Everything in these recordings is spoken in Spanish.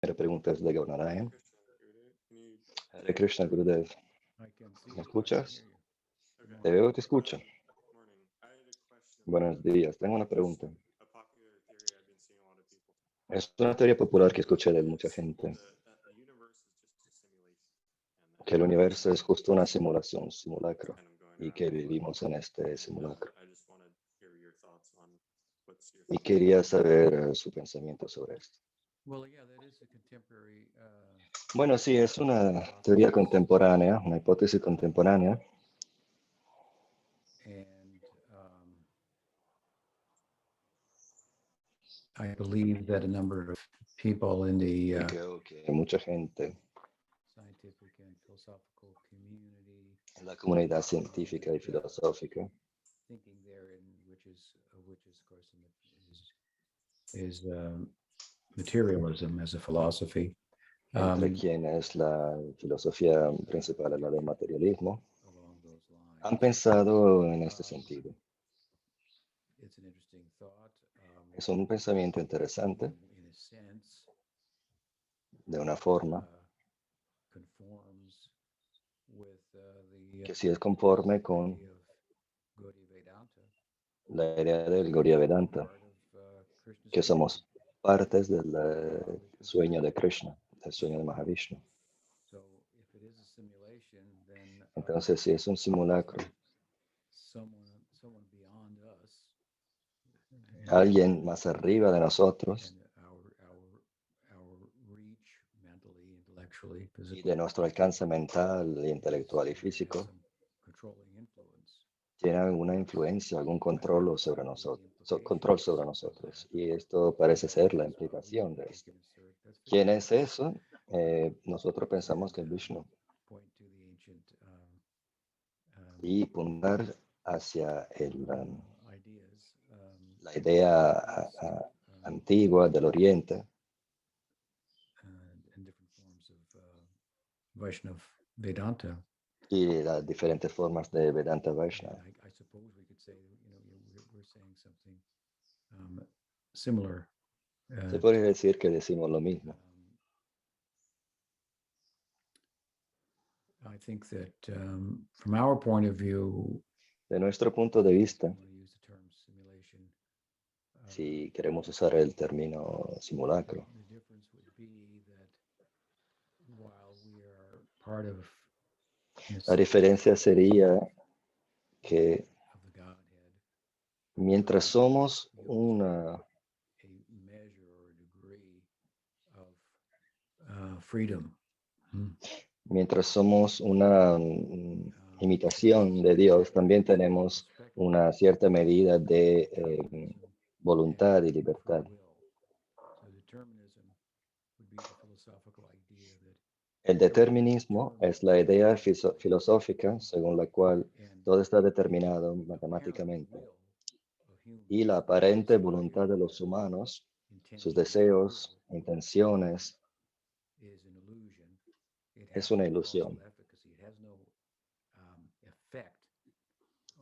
Primera pregunta es de Gaunarayan. Krishna, Gurudev. Hare Krishna Gurudev. I can see ¿Me you. I can escuchas? hear you. Good Okay. Te morning. veo, te escucho. Morning. I had a question Buenos about días. Tengo una just pregunta. a popular theory I've been seeing a lot of people Es una teoría popular que escuché de mucha is gente, that the universe is just a simulation and that que el we're universo es justo una just simulación, un simulacro, kind of going y around que the clock. vivimos en este And simulacro. I just wanted to hear your thoughts on what's your Y thoughts on quería that. saber su pensamiento sobre esto. Well, yeah, that is a contemporary Bueno, sí, es una teoría hypothesis, contemporánea, una hipótesis contemporánea, and I believe that a number of people in the y creo que mucha gente scientific and philosophical community en la comunidad científica y filosófica thinking therein, which is of course is materialism as a philosophy. entre quienes la filosofía principal es la del materialismo, Along those han lines, pensado en este sentido. it's an interesting thought. Es un pensamiento interesante, In a sense, de una it forma conforms with the que sí es conforme con idea of Gaudiya Vedanta, la idea del Gaudiya Vedanta, part of Krishna's que vision. somos partes del sueño de Krishna, del sueño de Mahavishnu. So, if it is a simulation, then Entonces, si es un simulacro, someone beyond us, alguien más arriba de nosotros and our reach mentally, intellectually, y physically, de nuestro alcance mental, intelectual y certainly has físico, some controlling influence. tiene alguna influencia, algún I think control that sobre might be the nosotros, control implications sobre of nosotros. that. Y esto parece ser la That's what we implicación de think esto. and assert. That's very ¿Quién es interesting. eso? Nosotros pensamos que es And Vishnu. point to the ancient Y apuntar hacia ideas la idea from the East antigua del Oriente and different forms of Vaishnav Vedanta. y las diferentes formas de Vedanta And Vaishnava. I suppose we could say, we're saying something similar. Se podría decir que decimos lo mismo. I think that from our point of view, De nuestro punto de if vista, you want to use the term simulation, si queremos usar el término simulacro, the difference would be that while we are part of, in a la sense, diferencia sería que of the Godhead, mientras somos we also una, have a measure or a degree of freedom. mientras somos una imitación de Dios, también tenemos una cierta medida de voluntad y libertad. So determinism would be the philosophical idea that El determinismo es la idea filosófica según la cual todo está determinado matemáticamente y la aparente voluntad de los humanos, sus deseos, intenciones, is an illusion. It es has una no ilusión causal efficacy. It has no effect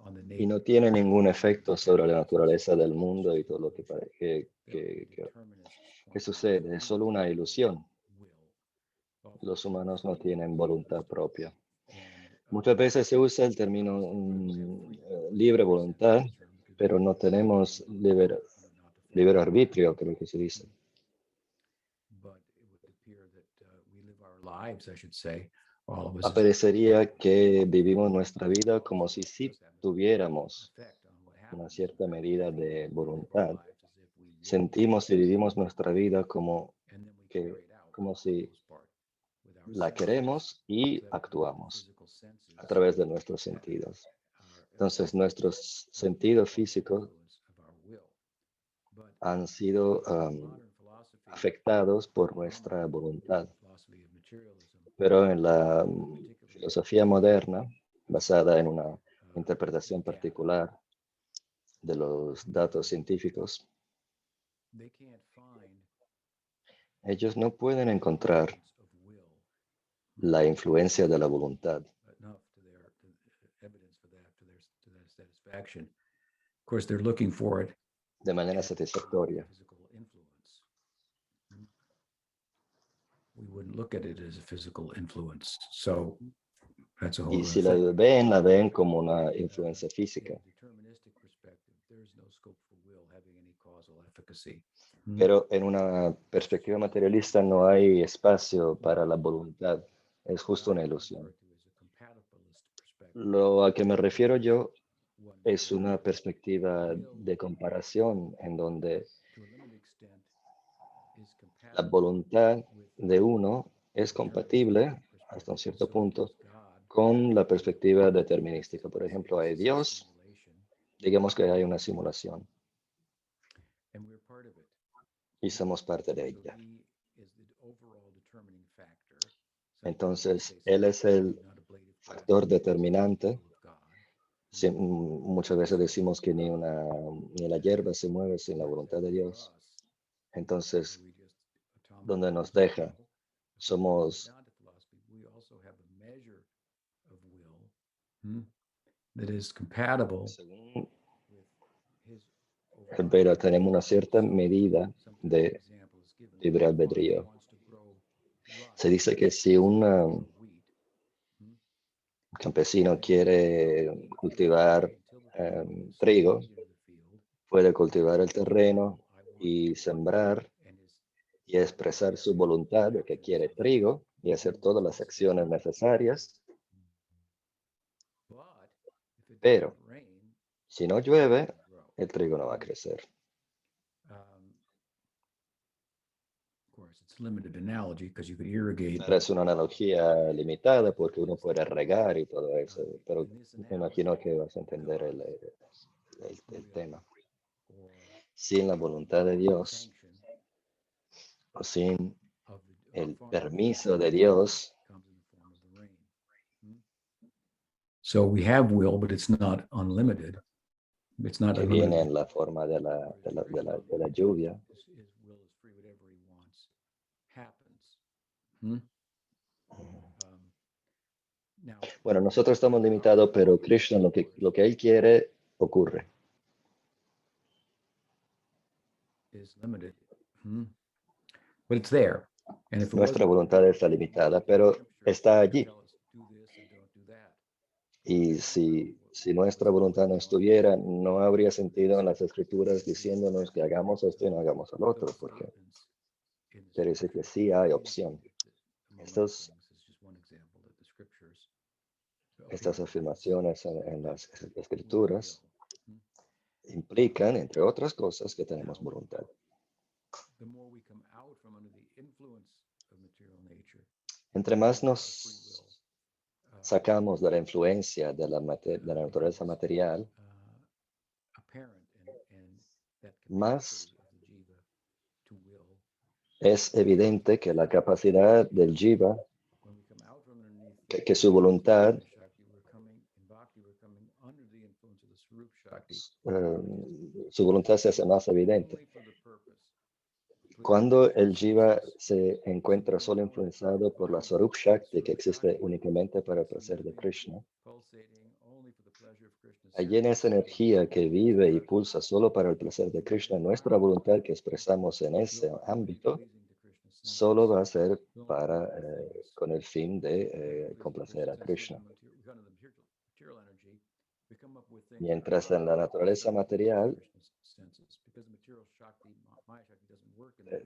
on the y no nature tiene of ningún efecto sobre la existence. naturaleza del mundo y todo lo Illusion. That would be the determinist's que point of view. sucede. Es solo una ilusión. Will. Often Los the term humanos no free tienen will is voluntad used, propia. and Muchas veces se usa el término we have free will libre in the sense of voluntad, the term because we pero can no tenemos not to follow libre it. arbitrio, creo que se dice. But it would appear that we live our lives, I should say, all of us Aparecería que vivimos nuestra vida como si sí tuviéramos effect on what una happens. cierta medida de We live our voluntad. lives as if we will, Sentimos y vivimos nuestra vida como, and then we que, carry it out como for the si most part with our la senses, queremos y that the actuamos physical senses a través de nuestros sentidos. are Entonces nuestros under sentidos the físicos influence of our will. But han sido modern philosophy, afectados por nuestra predominantly voluntad. philosophy of materialism, Pero en la particularly filosofía moderna, basada en una uh, interpretación data, particular de los datos científicos, they can't find ellos no pueden encontrar evidence of will la influencia de la voluntad enough evidence for that to their satisfaction. Of course, they're looking for it de manera in satisfactoria. physical influence. we wouldn't look at it as a physical influence. So that's a whole Y other si thing. la ven como una influencia física. Deterministic perspective, there's no scope for will having any causal efficacy. Mm. Pero en una perspectiva materialista no hay espacio para la voluntad. Es justo una ilusión. Lo a que me refiero yo es una perspectiva de comparación en donde la voluntad de uno es compatible hasta un cierto punto con la perspectiva determinística. Por ejemplo, hay Dios, digamos que hay una simulación y somos parte de ella. Entonces, Él es el factor determinante. Muchas veces decimos que ni la hierba se mueve sin la voluntad de Dios. Entonces, donde nos deja, somos that is compatible según el Veda, tenemos una cierta medida de libre albedrío. Se dice que si un campesino quiere cultivar trigo, puede cultivar el terreno y sembrar y expresar su voluntad de que quiere trigo y hacer todas las acciones necesarias. Pero si no llueve, el trigo no va a crecer. Ahora es una analogía limitada porque uno puede regar y todo eso, pero me imagino que vas a entender el tema. Sin la voluntad de Dios o sin el permiso de Dios, so we have will, but it's not unlimited. It's not que viene unlimited. en la forma de la lluvia, His will is free, whatever he wants happens. Hmm? Now, bueno, nosotros estamos limitados, pero Krishna lo que Él quiere ocurre. is limited. Hmm? But it's there. And if it Nuestra wasn't- voluntad está limitada, pero está allí. Tell us, do this and don't do that. Y si nuestra voluntad no estuviera, no habría sentido en las escrituras diciéndonos que hagamos esto y no hagamos el otro, porque quiere decir que sí hay opción. Estas afirmaciones en las escrituras implican, entre otras cosas, que tenemos voluntad. Entre más nos sacamos de la influencia de la naturaleza material, más es evidente que la capacidad del jiva, que su voluntad, su voluntad se hace más evidente. Cuando el jiva se encuentra solo influenciado por la Swarup Shakti que existe únicamente para el placer de Krishna, allí en esa energía que vive y pulsa solo para el placer de Krishna, nuestra voluntad que expresamos en ese ámbito solo va a ser con el fin de complacer a Krishna. Mientras en la naturaleza material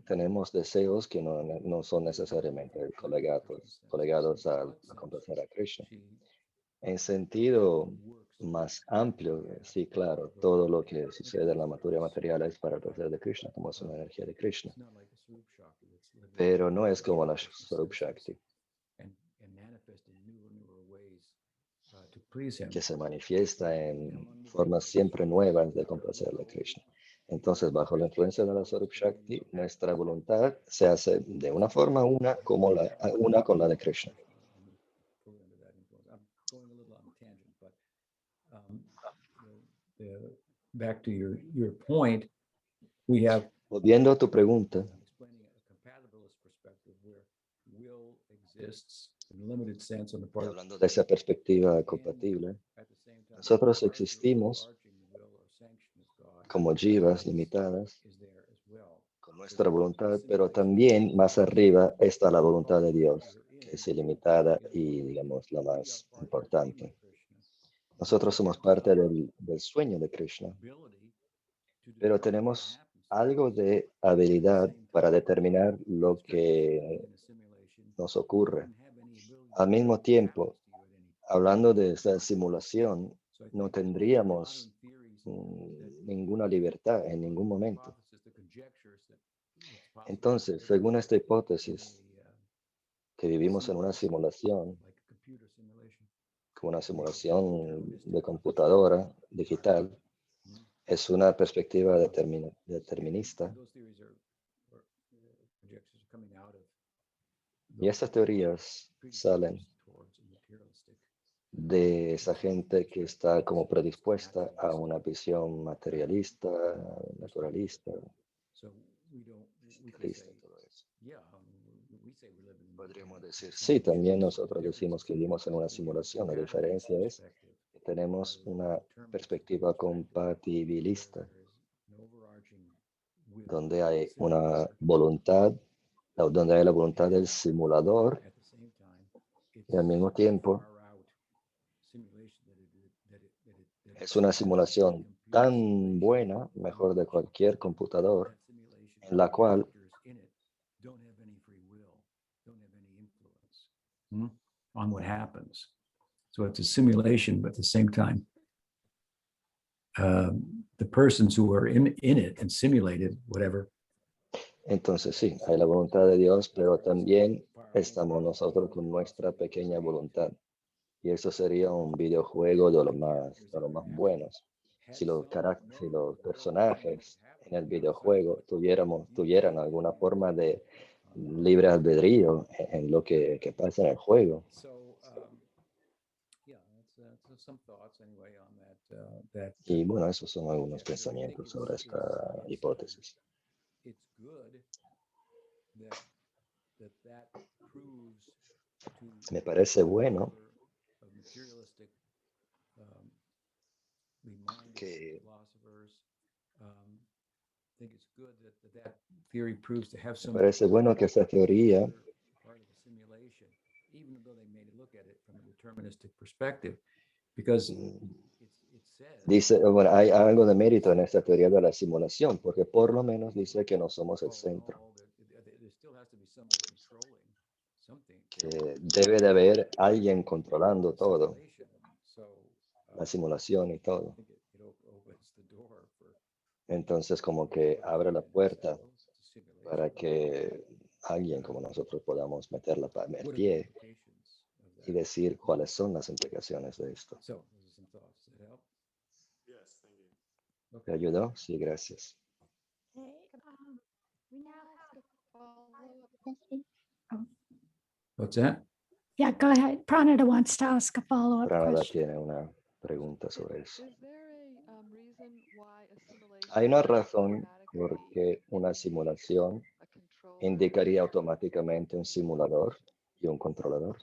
tenemos deseos que no son necesariamente colegados a complacer a Krishna. En sentido más amplio, sí, claro, todo lo que sucede en la materia material es para el placer de Krishna, como es una energía de Krishna. Pero no es como la Swarup Shakti, que se manifiesta en formas siempre nuevas de complacerle a Krishna. Entonces, bajo la influencia de la Swarup Shakti, nuestra voluntad se hace de una forma una con la de Krishna. Back to your point, we have Volviendo a tu pregunta, y hablando de esa perspectiva compatible, nosotros existimos como jivas limitadas, con nuestra voluntad, pero también más arriba está la voluntad de Dios, que es ilimitada y, digamos, la más importante. Nosotros somos parte del sueño de Krishna, pero tenemos algo de habilidad para determinar lo que nos ocurre. Al mismo tiempo, hablando de esa simulación, no tendríamos ninguna libertad en ningún momento. Entonces, según esta hipótesis, que vivimos en una simulación, como una simulación de computadora digital, es una perspectiva determinista. Y estas teorías salen de esa gente que está como predispuesta a una visión materialista, naturalista, existencialista, todo eso. Podríamos decir, sí, también nosotros decimos que vivimos en una simulación. La diferencia es que tenemos una perspectiva compatibilista, donde hay una voluntad, donde hay la voluntad del simulador y al mismo tiempo es una simulación tan buena, mejor de cualquier computador, en la cual on what happens. So it's a simulation, but at the same time, the persons who are in it and simulated, whatever. Entonces sí, hay la voluntad de Dios, pero también estamos nosotros con nuestra pequeña voluntad. Y eso sería un videojuego de los más buenos. Si los personajes en el videojuego tuvieran alguna forma de libre albedrío en lo que pasa en el juego. Y bueno, esos son algunos pensamientos sobre esta hipótesis. Me parece bueno que me parece bueno que esa teoría dice, bueno, hay algo de mérito en esta teoría de la simulación, porque por lo menos dice que no somos el centro. Que debe de haber alguien controlando todo, la simulación y todo. Entonces, como que abre la puerta para que alguien como nosotros podamos meter el pie y decir cuáles son las implicaciones de esto. Yes, thank you. ¿Te ayudó? Sí, gracias. We now ask a follow-up question. What's that? Yeah, go ahead. Pranada wants to ask a follow-up Pranada question. tiene una pregunta sobre eso. Is there a reason why a simulation Hay una would razón automatically por qué una simulación a controller indicaría automáticamente un simulador y un controlador.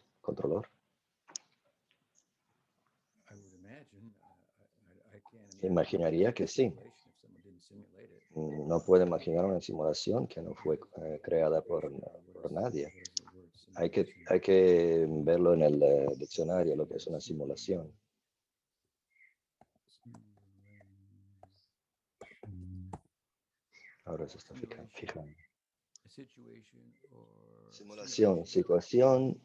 Imaginaría que sí. No puedo imaginar una simulación que no fue creada por nadie. Hay que verlo en el diccionario, lo que es una simulación. Ahora se está fijando. Simulación, situación.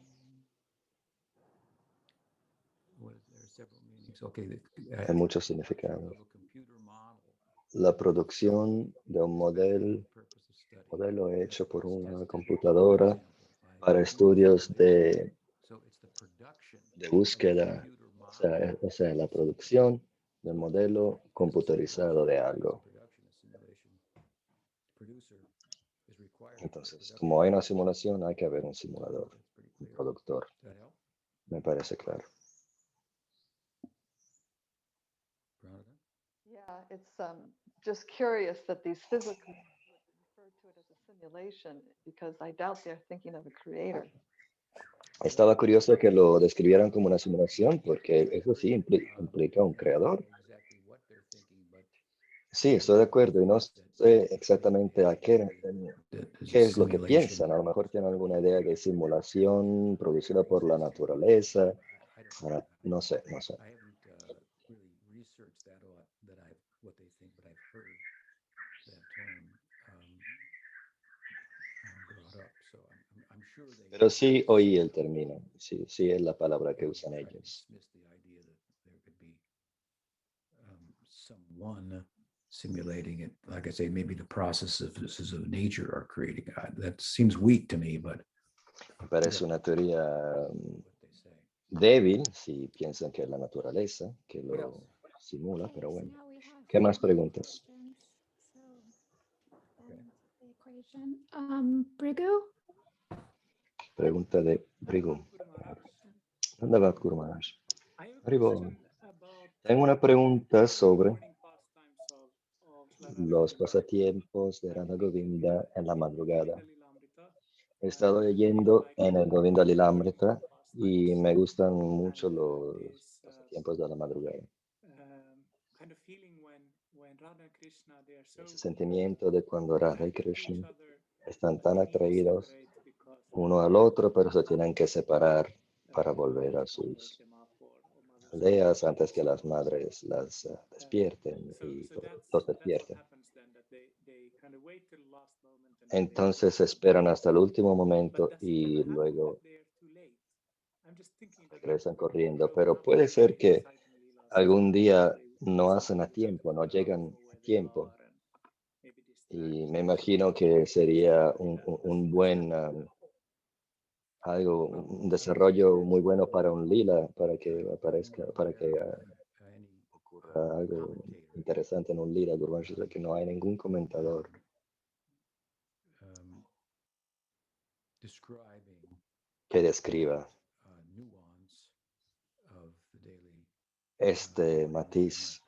Hay muchos significados. La producción de un modelo hecho por una computadora para estudios de búsqueda, o sea, la producción del modelo computarizado de algo. Entonces, como hay una simulación, hay que haber un simulador, un productor. Me parece claro. Yeah, it's just curious that these physical refer to it as a simulation because I doubt they're thinking of a creator. Estaba curioso que lo describieran como una simulación, porque eso sí implica un creador. Sí, estoy de acuerdo y no sé exactamente a qué, There's a qué es lo que simulation. piensan. A lo mejor tienen alguna idea de simulación producida por la naturaleza. No sé, no sé. I haven't really researched that a lot, what they think, but I've heard that term brought up. So I'm sure they. Pero sí oí el término. Sí, sí es la palabra que they usan try to ellos. dismiss the idea that there could be someone simulating it. Like I say, maybe the processes of nature are creating. That seems weak to me, but Me parece una teoría what they say. débil si piensan que es la naturaleza que What lo else? simula, Okay, pero so bueno. now we have ¿Qué más three preguntas? questions. So that answers the equation. Brigu? Pregunta de Brigo. Guru Maharaj. ¿Dónde va Guru Maharaj? I have a Arriba. question about Tengo una pregunta sobre morning pastimes of los Radha pasatiempos de Radha Govinda en la madrugada. Lilamrita. He estado And leyendo like en el Govinda Lilamrita y pastimes me gustan mucho and los this pasatiempos de la madrugada. kind of feeling when Radha and Krishna they are so Ese sentimiento de cuando Radha y attracted to each Krishna other están that tan they need to atraídos separate because uno al otro, pero se tienen que separar para volver a Gopal sus wakes them up or mothers aldeas antes que las madres las despierten so y so los that's what despierten. happens then that they kind of wait till the last moment and then they Entonces esperan hasta el último but momento does it y ever happen that luego they are too late? I'm just thinking that regresan it corriendo. often Pero puede happens ser in que Chaitanya Leelas algún that día they no hacen a sometimes they tiempo, no figure out llegan where a they tiempo. are and maybe distract Y me themselves imagino que sería un does buen, that happen? algo, un desarrollo muy bueno para un lila, para que aparezca, para que Any ocurra algo commentator interesante en un lila, Gurvansh, que no hay ningún comentador describing que describa nuance of the daily este matiz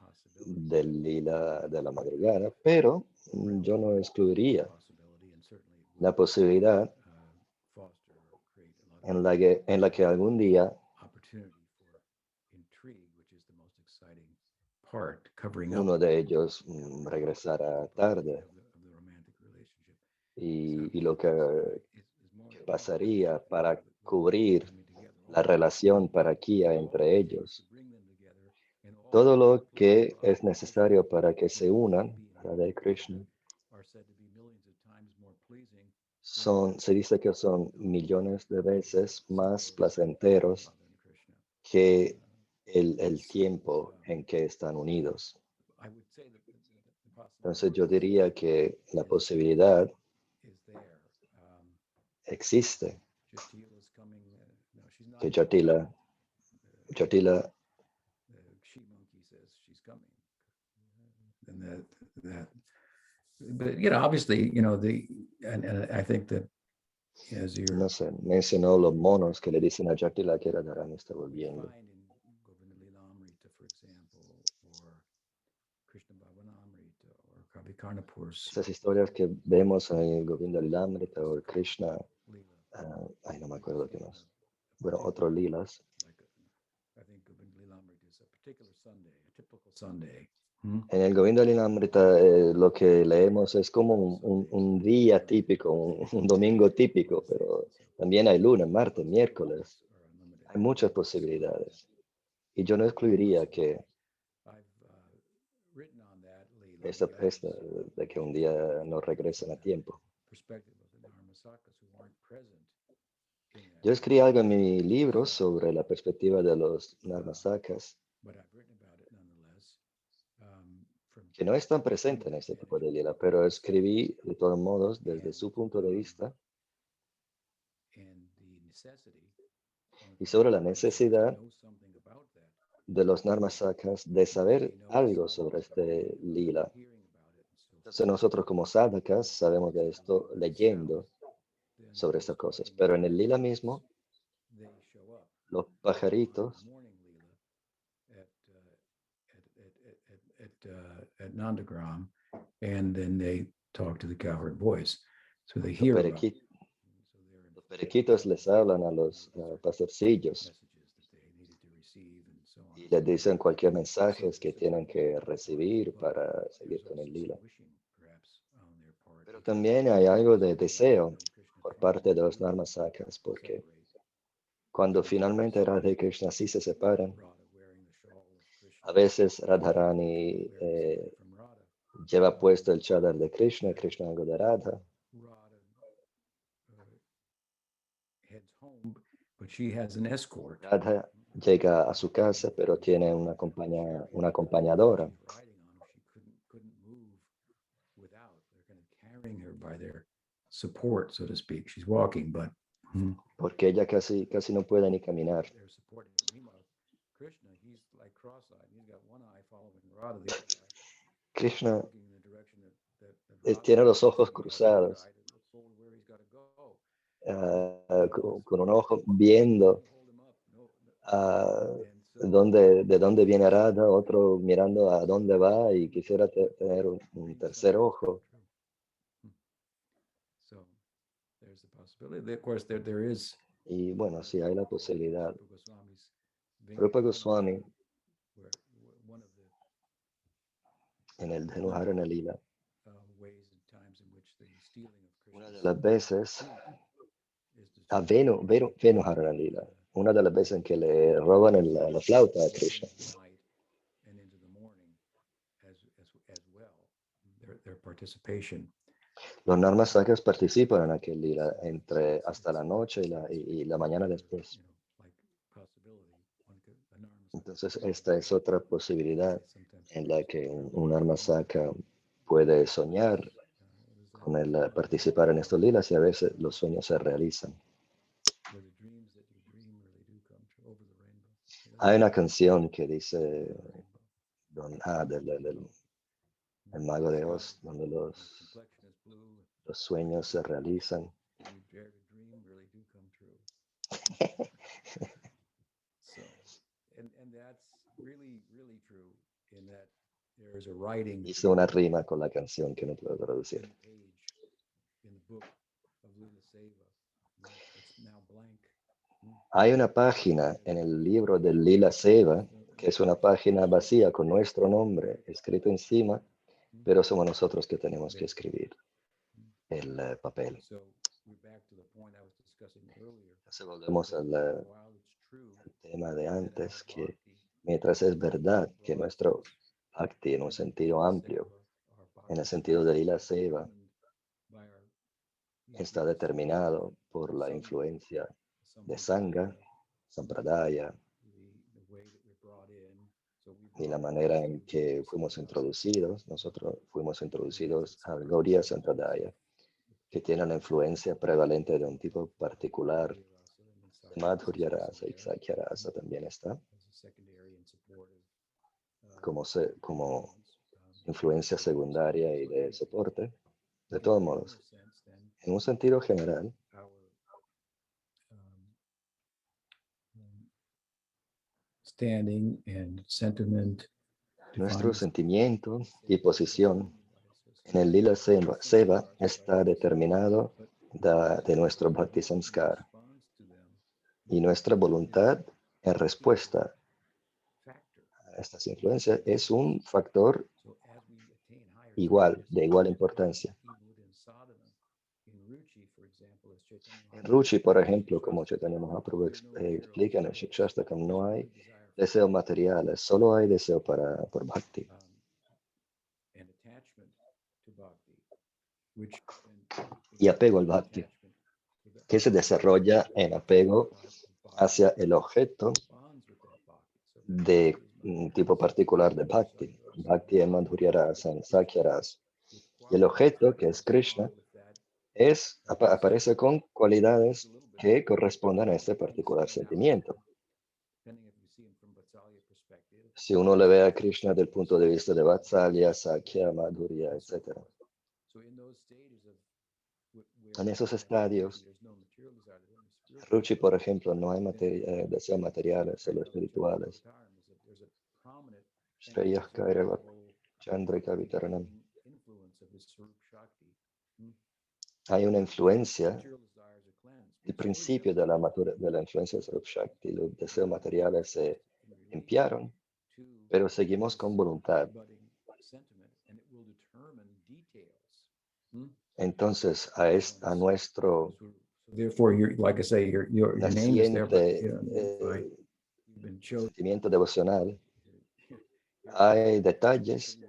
del lila de la madrugada, pero yo no excluiría possibility and certainly would la posibilidad foster or create a lot of en la que algún día opportunity for intrigue, which is the most exciting part, covering up uno de ellos regresará tarde of the romantic relationship. y lo que Is more pasaría para with cubrir coming together, la relación paraquía entre ellos, to bring them together, and all todo the lo que multiple es necesario para que se unan, Radha y Krishna, are said to be millions of times more pleasing se dice que son millones de veces más placenteros Radha and Krishna. que el tiempo en que están unidos. I would say that the Entonces possibility yo diría que la posibilidad is there. existe Jatila's coming. No, she's not que here. Jatila The she monkey says she's coming, and that. But obviously, and I think that as you're no sé, mencionó los monos que le dicen a Jatila que Radharani está we volviendo. find in Govinda Lilamrita, for example, or Krishna Bhavanamrita, or Kavi Karnapur's Esas historias que vemos en el Govinda Lilamrita o el Krishna, Leela. ay, no me acuerdo qué más. Bueno, otros lilas. Like I think Govinda Lilamrita is a particular Sunday, a typical Sunday. En el Govinda Lilamrita lo que leemos es como un día típico, un domingo típico, pero también hay lunes, martes, miércoles. Hay muchas posibilidades. Y yo no excluiría que Written on that, Leela, esta de que un día no regresen a tiempo. perspective of the Dharmasakas who aren't present in that Yo escribí algo en mi libro sobre la perspectiva de los Narmasakas, but I've written about it nonetheless. que no están presentes en este tipo de lila, pero escribí de todos modos desde su punto de vista And the necessity y sobre la necesidad de los Narmasakas de saber algo sobre este lila. Entonces nosotros como sadhakas sabemos de esto leyendo sobre estas cosas, pero en el lila mismo, los pajaritos at Nandagram, and then they talk to the cowherd boys. So they los hear about periquitos, los periquitos les hablan a los pastorcillos messages that they needed to receive and so on. y les dicen cualquier mensaje que tienen que recibir para seguir con el lila. Pero también hay algo de deseo por parte de los Narmasakas, porque cuando finalmente Radha y Krishna sí se separan, a veces Radharani lleva puesto el chadar de Krishna, Krishna algo de Radha, heads home, but she has an escort. Radha llega a su casa, pero tiene una acompañadora. She couldn't move without. They're kind of carrying her by their support, so to speak. She's walking, but Porque ella casi no puede ni caminar. they're supporting her. Meanwhile, Krishna, he's like cross-eyed. He's got one eye following Radha, the other eye Krishna looking in the direction that Radha tiene los is, ojos and the other cruzados, eye that looks forward where he's got to go. con un ojo viendo Hold him up. And so de dónde viene Radha, otro mirando a dónde va y quisiera tener un tercer ojo. So there's the possibility. Of course, there is Y bueno, sí hay la posibilidad. Rupa Goswami's Rupa Goswami, where one of the en el Dhenuharana Lila, ways and times in which the stealing of una de Krishna's las veces, is a described Venuharana Lila, una de las veces en que le roban la flauta a Krishna. night and into the morning as well. Their participation. Los Narmasakas participan en aquel lila entre hasta la noche y la mañana después. Like possibility. A Narmasaka Entonces, esta es otra posibilidad sometimes en la que un Narmasaka puede soñar con el participar en estos lilas y a veces los sueños se realizan. where the dreams that you dream really do come true over the rainbow. Hay una canción que dice el Mago de Oz, donde los Complexion is blue. sueños se realizan. You dare to dream really do come true. So, and that's really true in that there is a writing Hice una rima con la canción que no puedo in traducir. the page in the book of Lila Seva. It's now blank. Hay una página en el libro del Lila Seva, que es una página vacía con nuestro nombre escrito encima, pero somos nosotros que tenemos que escribir el papel. So we're back to the point I was discussing earlier. Entonces volvemos al While it's true tema de that antes, our que bhakti mientras es verdad que nuestro bhakti en un sentido amplio, en el sentido de Lila Seva, está determinado por la influencia de Sangha, Sampradaya y la manera en que fuimos introducidos. Nosotros fuimos introducidos al Gaudiya Sampradaya, que tiene la influencia prevalente de un tipo particular. Madhurya Rasa y Sakya Rasa también está como influencia secundaria y de soporte. De todos modos, en un sentido general, standing and sentiment, nuestro sentimiento y posición en el Lila Seva está determinado de nuestro Bhakti Samskar y nuestra voluntad en respuesta a estas influencias es un factor de igual importancia. En Ruchi, por ejemplo, como Chaitanya Mahaprabhu explica en el Shikshastakam, no hay deseos materiales, solo hay deseo por Bhakti. Y apego al Bhakti, que se desarrolla en apego hacia el objeto de un tipo particular de Bhakti. Bhakti es Madhurya Rasa, en Sakya Rasa. Y el objeto, que es Krishna, aparece con cualidades que correspondan a este particular sentimiento. Si uno le ve a Krishna desde el punto de vista de Vatsalya, Sakya, Madhurya, etc. En esos estadios, Ruchi, por ejemplo, no hay deseos materiales, solo espirituales. Shreyas Kairava Chandrika Vitaranam. Hay una influencia, el principio de la influencia de Swarup Shakti, los deseos materiales se limpiaron, pero seguimos con voluntad. Entonces, a nuestro Therefore, you're, like I say, your name is there, but naciente you know, you've been chosen. sentimiento devocional, hay detalles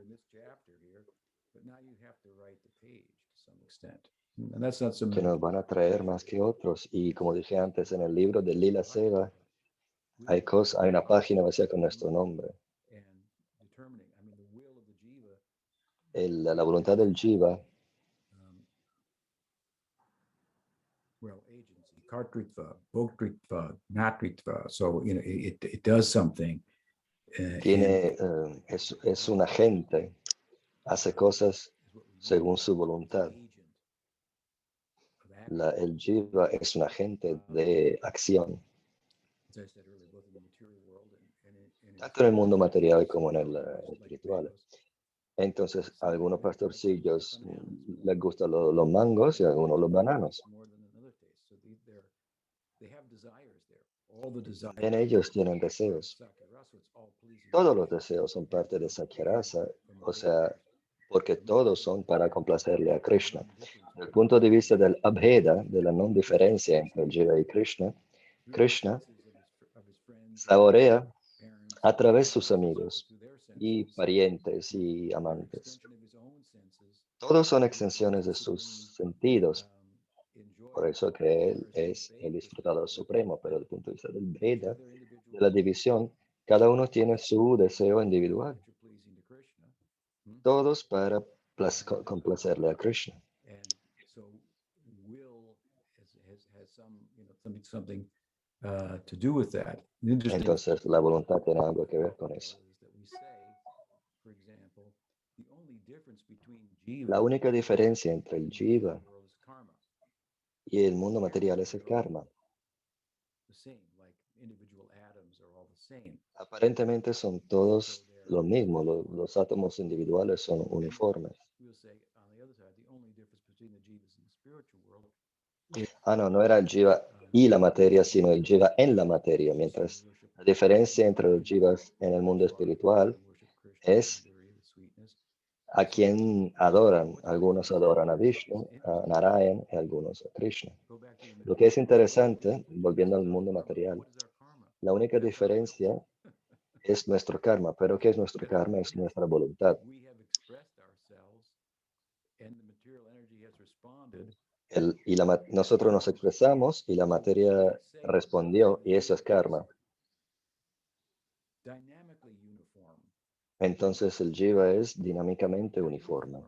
But now you have to write the page to some extent. And that's not so que nos van a traer más que otros. Y como dije antes, en el libro de Lila Seva hay una página vacía con nuestro nombre. And determining, I mean, the will of the jiva, La voluntad del Jiva, well, agency, kartritva, bhoktritva, natritva. So, you know, it does something. tiene, es un agente, hace cosas según su voluntad. El Jiva es un agente de acción, tanto en el mundo material como en el espiritual. Entonces, a algunos pastorcillos les gustan los mangos y a algunos los bananos. En ellos tienen deseos. Todos los deseos son parte de Sakyarasa, o sea, porque todos son para complacerle a Krishna. Desde el punto de vista del Abheda, de la no diferencia entre el Jiva y Krishna, Krishna saborea a través de sus amigos y parientes y amantes. Todos son extensiones de sus sentidos. Por eso que él es el disfrutador supremo, pero desde el punto de vista del Veda, de la división, cada uno tiene su deseo individual. Todos para complacerle a Krishna. Entonces la voluntad tiene algo que ver con eso. La única diferencia entre el Jiva y el mundo material es el karma. Aparentemente son todos lo mismo, los átomos individuales son uniformes. No era el Jiva y la materia, sino el Jiva en la materia, mientras la diferencia entre los Jivas en el mundo espiritual es a quien adoran. Algunos adoran a Vishnu, a Narayan y algunos a Krishna. Lo que es interesante, volviendo al mundo material, la única diferencia es nuestro karma. ¿Pero qué es nuestro karma? Es nuestra voluntad. Nosotros nos expresamos y la materia respondió, y eso es karma. Entonces el Jiva es dinámicamente uniforme.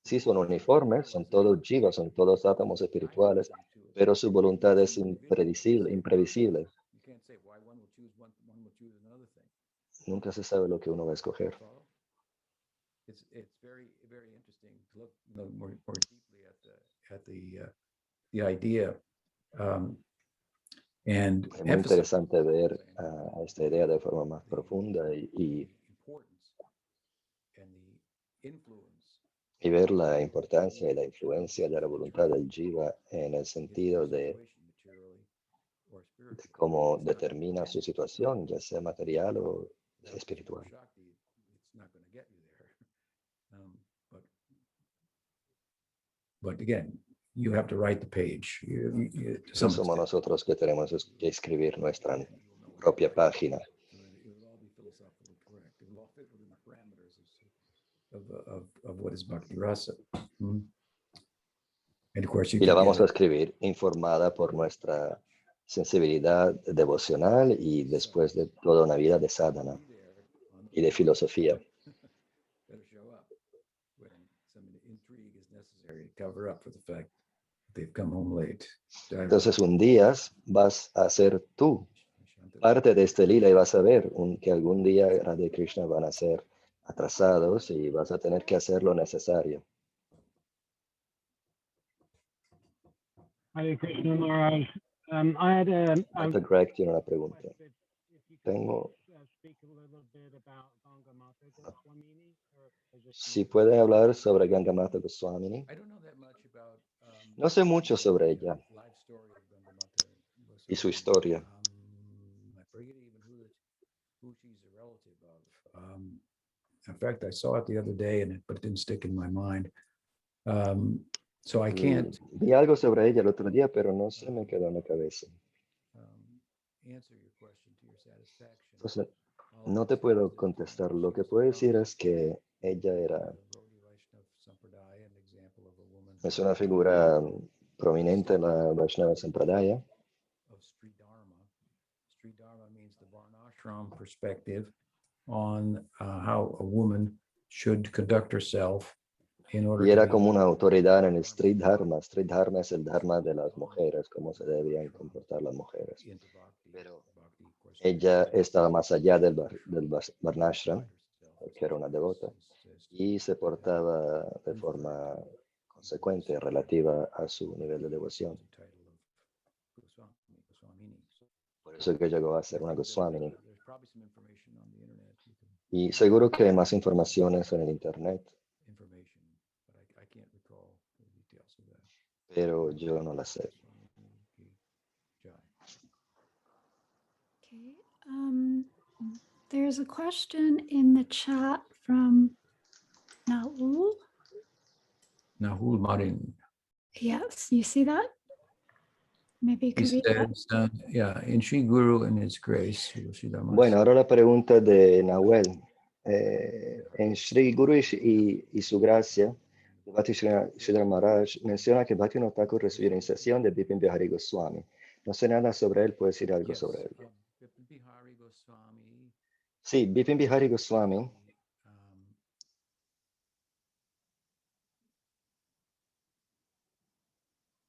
Sí son uniformes, son todos Jivas, son todos átomos espirituales, pero su voluntad es imprevisible. Nunca se sabe lo que uno va a escoger. Es muy interesante ver esta idea de forma más profunda y ver la importancia y la influencia de la voluntad del Jiva en el sentido de cómo determina su situación, ya sea material o espiritual. But again, you have to write the page. No somos nosotros que tenemos que escribir nuestra propia página. Of what is Bhakti Rasa. And of course, Y la vamos a escribir informada por nuestra sensibilidad devocional y después de toda una vida de sadhana y de filosofía. Entonces un día vas a ser tú parte de este lila y vas a ver que algún día Radha y Krishna van a ser atrasados y vas a tener que hacer lo necesario. Hare Krishna Maharaj. I had Dr. Greg tiene una pregunta. Si pueden hablar sobre Gangamata Goswamini. No sé mucho sobre ella y su historia. In fact, I saw it the other day but it didn't stick in my mind. So I can't Vi algo sobre ella el otro día, pero no se me quedó en la cabeza. answer your question to your satisfaction. Entonces, no te puedo contestar. Lo que puedo decir es que ella es una figura prominente en la Vaishnava Sampradaya. Of Sri Dharma. Sri Dharma means the Varnashram perspective on how a woman should conduct herself in order Y to era be como una autoridad en el Street Dharma. Street Dharma es el Dharma de las mujeres, cómo se debían comportar las mujeres. into bhakti. Pero Bhakti, of course, ella estaba más allá del Varnashram, porque era una devota, y se portaba de forma consecuente relativa a su nivel de devoción. Por eso que llegó a ser una Goswamini. There's probably some information on the internet. You can Y seguro que hay más informaciones en el Internet, information, but I can't recall the details of that. pero yo no las sé. Jai. Okay. There's a question in the chat from Naul. Nahul Marin. Yes, you see that? Maybe you He could read that. says, yeah, in Sri Guru and His grace. Bueno, ahora la pregunta de Nahuel. En Sri Guru y su gracia, Bhakti Sridhar Maharaj menciona que Bhaktivinoda Thakur recibió la iniciación de Bipin Bihari Goswami. No sé nada sobre él, ¿puedes decir algo sobre él? Bihari Goswami. Sí, Bipin Bihari Goswami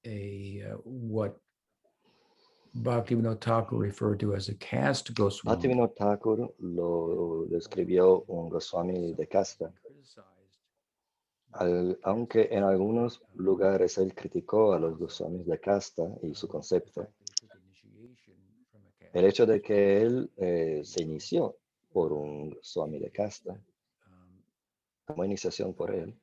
um, what Bhaktivinoda Thakur referred to as a caste Goswami. Bhaktivinoda Thakur lo describió un Goswami de casta, aunque en algunos lugares él criticó a los Goswamis de casta y su concepto. El hecho de que él se inició por un Goswami de casta, tomó iniciación por él,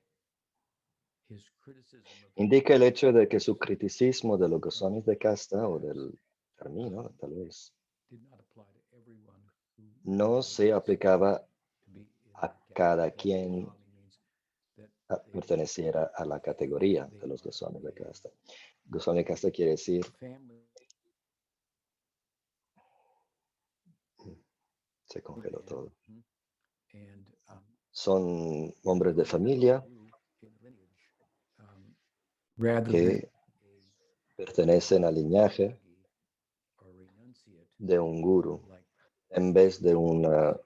indica el hecho de que su criticismo de los Goswamis de casta o del camino, tal vez, no se aplicaba a cada quien perteneciera a la categoría de los Goswamis de casta. Goswami de casta quiere decir, se congeló todo. Son hombres de familia que pertenecen al linaje de un guru en vez de una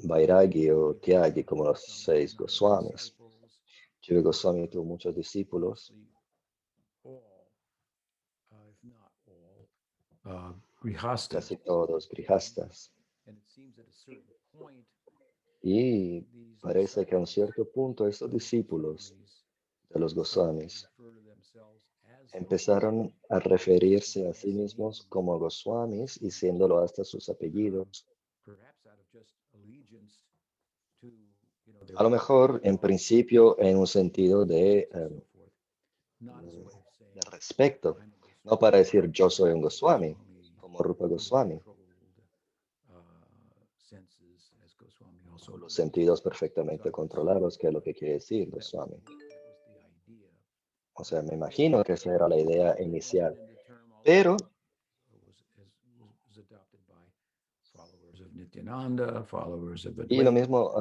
Vairagi o Tyagi como los 6 Goswamis. Jiva Goswami tuvo muchos discípulos, casi todos grihastas. Y parece que a un cierto punto estos discípulos de los Goswamis empezaron a referirse a sí mismos como Goswamis y siéndolo hasta sus apellidos. A lo mejor en principio en un sentido de respeto, no para decir yo soy un Goswami, como Rupa Goswami. Los sentidos perfectamente controlados, que es lo que quiere decir Goswami. O sea, me imagino que esa era la idea inicial. Pero y lo mismo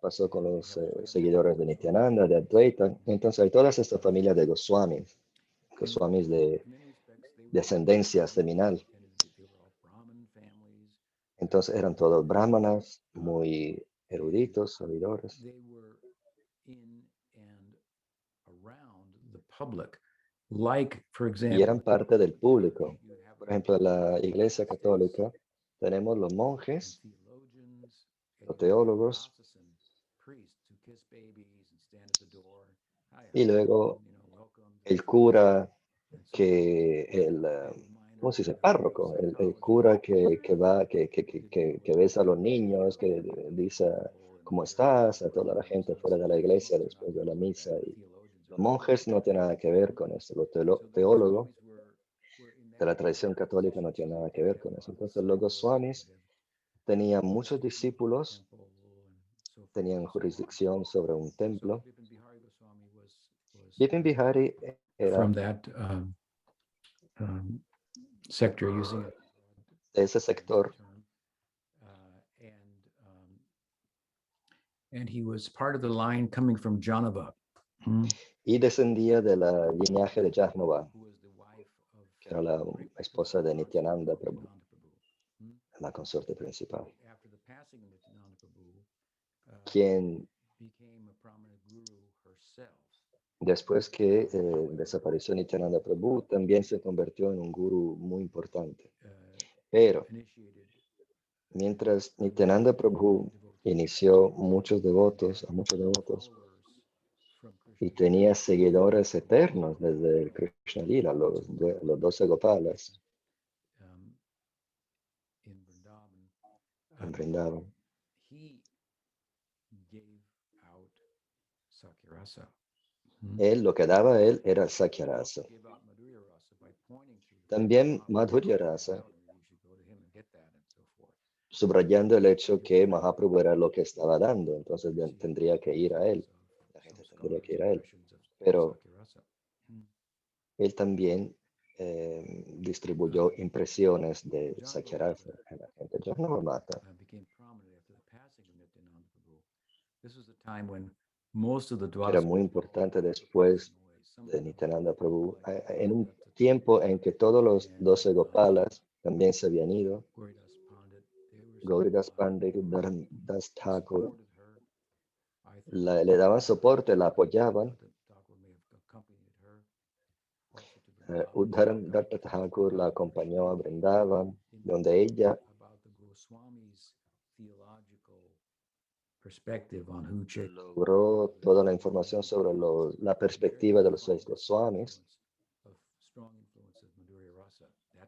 pasó con los seguidores de Nityananda, de Advaita. Entonces hay todas estas familias de Goswamis, Goswamis de descendencia seminal. Entonces eran todos brahmanas, muy eruditos, sabidores. Y eran parte del público. Por ejemplo, en la Iglesia Católica tenemos los monjes, los teólogos, y luego el cura ¿cómo se dice? Párroco, el cura que besa a los niños, que dice cómo estás a toda la gente fuera de la iglesia después de la misa. Y los monjes no tienen nada que ver con eso, los teólogos de la tradición católica no tienen nada que ver con eso. Entonces los Goswamis tenía muchos discípulos, tenían jurisdicción sobre un templo. Bipin Bihari era from that sector using de ese sector and he was part of the line coming from Janava, y descendía de la linaje de Jahnava, who was the wife of que era la esposa de Nityananda Prabhu, Nityananda Prabhu. la consorte principal, After the passing of Nityananda Prabhu, quien became a prominent guru herself. después que desapareció Nityananda Prabhu, también se convirtió en un gurú muy importante. Pero Initiated mientras Nityananda Prabhu inició muchos devotos, a muchos devotos, from y Krishna tenía seguidores eternos desde el Krishna Lila, los 12 Gopalas in Vrindavan. en Vrindavan. He gave out Sakyarasa. Él, lo que daba a él era Sakyarasa. Gave out Madhurya Rasa by pointing to También Mahaprabhu. Madhurya Rasa, You should go to him and get that and so forth. subrayando el hecho que Mahaprabhu era lo que estaba dando, entonces tendría que ir a él. La gente tendría que ir a él. Pero él también distribuyó impresiones de Sakyarasa a la gente. Jahnava Mata Became prominent after the passing of Nityananda Prabhu. This was the time when most of the era muy importante después de Nityananda Prabhu, en un tiempo en que todos los 12 Gopalas también se habían ido. Gauridas Pandit, Das Thakur, le daban soporte, la apoyaban. Uddharam Datta Thakur la acompañó a Vrindavan, donde ella logró toda la información sobre la perspectiva de los 6 Goswamis.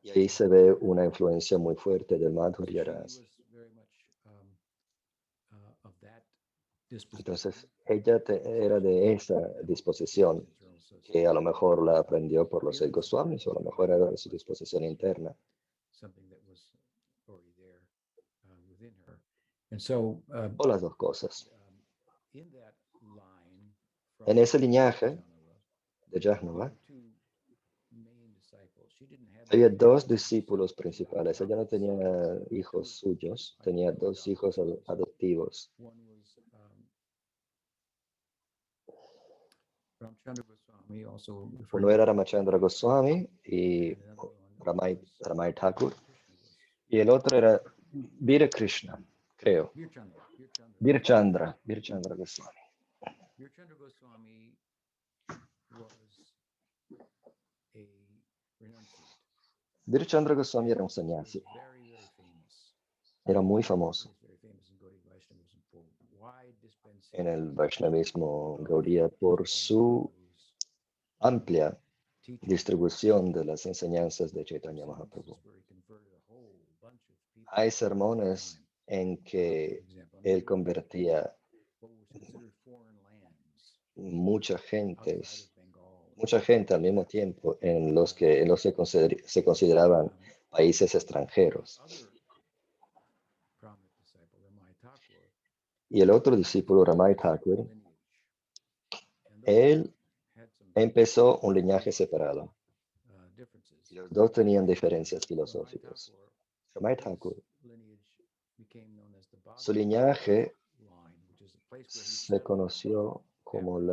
Y ahí se ve una influencia muy fuerte del Madhurya Rasa. Entonces, ella era de esa disposición, que a lo mejor la aprendió por los 6 Goswamis, o a lo mejor era de su disposición interna. O las dos cosas. En ese linaje de Jahnava, había 2 discípulos principales. Ella no tenía hijos suyos, tenía 2 hijos adoptivos. Uno era Ramachandra Goswami y Ramai Thakur, y el otro era Vira Krishna, creo. Virchandra Goswami. Virchandra Goswami was a renunciate. Virchandra Goswami era un sannyasi, Very, very famous. era muy famoso Very famous in Gaudiya Vaishnavism for wide dispensation en el Vaishnavismo Gaudiya por su amplia distribución de las enseñanzas de Chaitanya Mahaprabhu. Hay sermones en que él convertía mucha gente al mismo tiempo en los que se consideraban países extranjeros. Y el otro discípulo, Ramai Thakur, él empezó un linaje separado. Y los 2 tenían diferencias filosóficas. Ramai Thakur, su linaje se conoció como el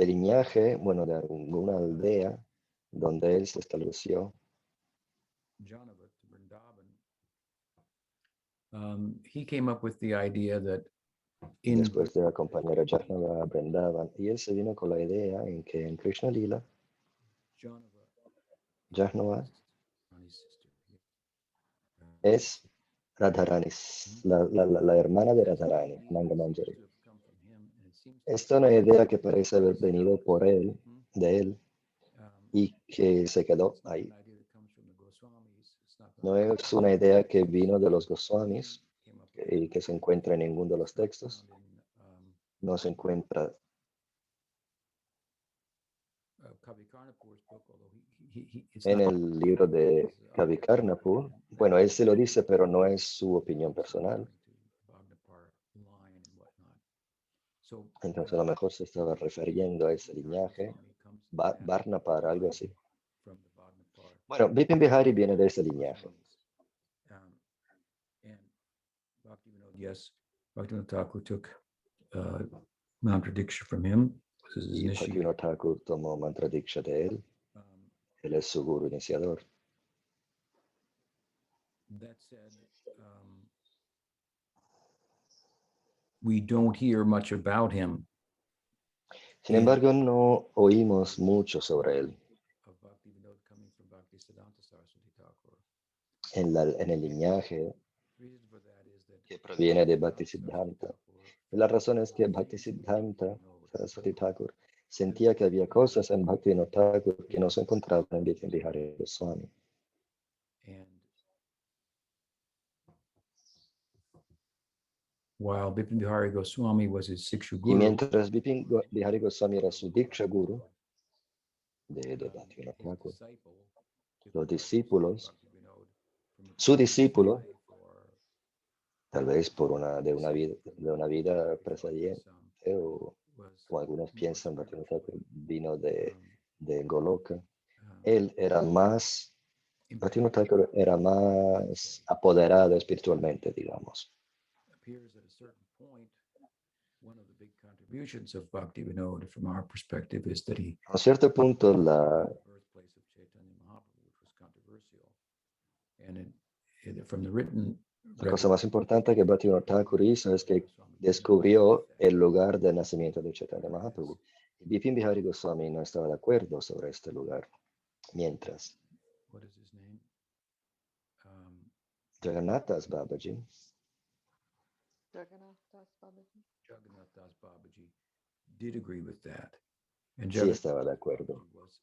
linaje, bueno, de una aldea donde él se estableció. He came up with the idea that Después de acompañar a Jahnava a Vrindavan, y él se vino con la idea en que en Krishna Lila, Jahnava es Radharani, la hermana de Radharani, Nanga Manjari. Esta es una idea que parece haber venido de él, y que se quedó ahí. No es una idea que vino de los Goswamis y que se encuentra en ninguno de los textos. No se encuentra Kavi Karnapur's book, although it's En not el libro de Kavi Karnapur, bueno, él se lo dice, pero no es su opinión personal. Entonces a lo mejor se estaba refiriendo a ese linaje, Varnapar, algo así. Bueno, Bipin Bihari viene de ese linaje. Yes, Bhaktivinoda Thakur took mantra diksha from him. This is his Y initiate. Bhaktivinoda Thakur tomó mantra diksha de él. Él es su guru iniciador. That said, we don't hear much about him Sin embargo, no oímos mucho sobre él of Bhaktivinoda coming from Bhaktisiddhanta Saraswati Thakur. en el linaje The reason for that is that que proviene de Bhaktisiddhanta. Y la razón es que Bhaktisiddhanta Saraswati Thakur sentía que había cosas en Bhaktivinoda Thakur que no se encontraban en Bipin Bihari Goswami. And while Bipin Bihari Goswami was his Sikshu Y Guru, mientras Bipin Bihari Goswami era su Diksha Guru de Bhaktivinoda his Thakur, disciple, los discípulos, Bhaktivinoda, from su discípulo, life or tal vez por de una vida precedente, o como algunos piensan, Bhaktivinoda Thakur vino de Goloka. Él era más, Bhaktivinoda Thakur era más apoderado espiritualmente, digamos. appears at a certain point. One of the big contributions of Bhaktivinoda from our perspective is that he A cierto punto, la birthplace of Chaitanya Mahaprabhu, which was controversial. And from the written cosa más importante que Bhaktivinoda Thakur hizo es que descubrió el lugar del nacimiento de Chaitanya Mahaprabhu. Y Bipin Bihari Goswami no estaba de acuerdo sobre este lugar. Mientras what is his name? Jagannath Das Babaji, Jagannath Das Babaji. Jagannath Das Babaji did agree with that. And sí estaba de acuerdo. was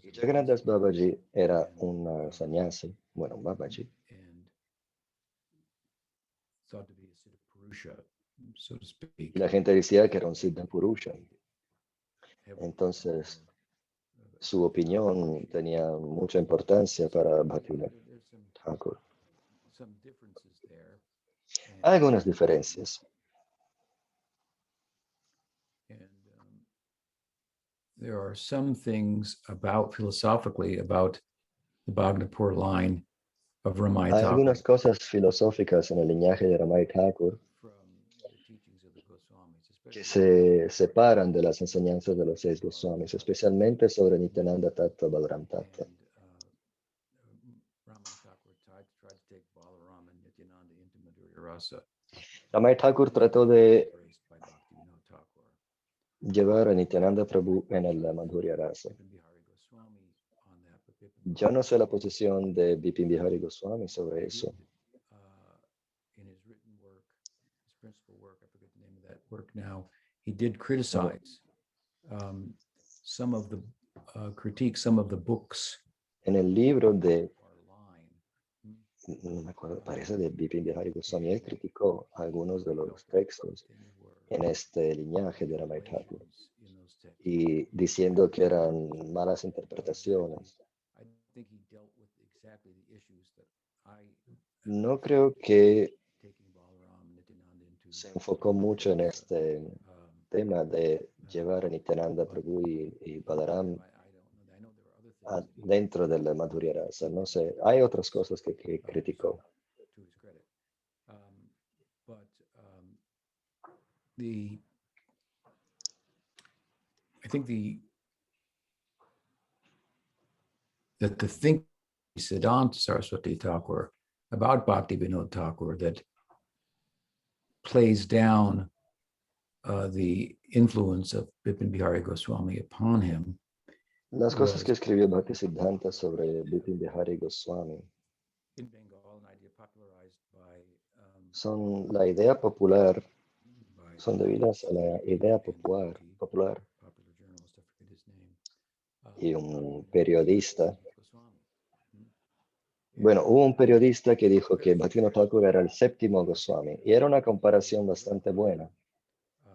Y a Jagannath Das Babaji, Babaji era un sannyasi, bueno, un Babaji, and thought to be a Siddha Purusha, so to speak. y la gente decía que era un Siddha Purusha. Entonces, su opinión tenía mucha importancia para Bhaktivinoda There's Thakur. some differences there. Hay algunas diferencias. And there are some things about philosophically about the Bhagnapur line of Ramai Hay Thakur algunas cosas filosóficas en el linaje de Ramai Thakur from the teachings of the Goswamis, que especially se separan de las enseñanzas de los 6 Goswamis, especialmente sobre Nityananda Tattva, Balaram Tattva. and Ramai Thakur tried to take Balaram and Nityananda into Madhurya Rasa. Ramai Thakur trató de Embraced by Bhaktivinoda Thakur. llevar a Nityananda Prabhu en el Madhurya Rasa. Bipin Bihari Goswami on that, but Bipin Yo no sé la posición de Bipin Bihari Goswami sobre eso. in his written work, his principal work, I forget the name of that work now, he did criticize some of the critique, some of the books En el libro de, or line. no me acuerdo, parece de Bipin Bihari Goswami, él criticó algunos de los textos They were en este linaje de Ramai Thakur translations in those texts. y diciendo que eran malas interpretaciones. I think he dealt with exactly the issues that I No creo que taking Balaram and Nityananda into se enfocó mucho en este tema de llevar a Nityananda Prabhu y Balaram I don't know. I know there were other things that he dentro del Madhurya Rasa. No sé, hay otras cosas que criticó. to his credit. But the I think that the thing Siddhanta Saraswati Thakur about Bhakti Vinod Thakur that plays down the influence of Bipin Bihari Goswami upon him Las cosas que escribió Bhaktisiddhanta sobre Bipin Bihari Goswami in Bengal, an idea popularized by son la idea popular, by son debidas a la idea popular, popular journalist, I forget his name. y un periodista. Goswami. Bueno, hubo un periodista que dijo que Bhaktivinoda Thakur era el 7º Goswami y era una comparación bastante buena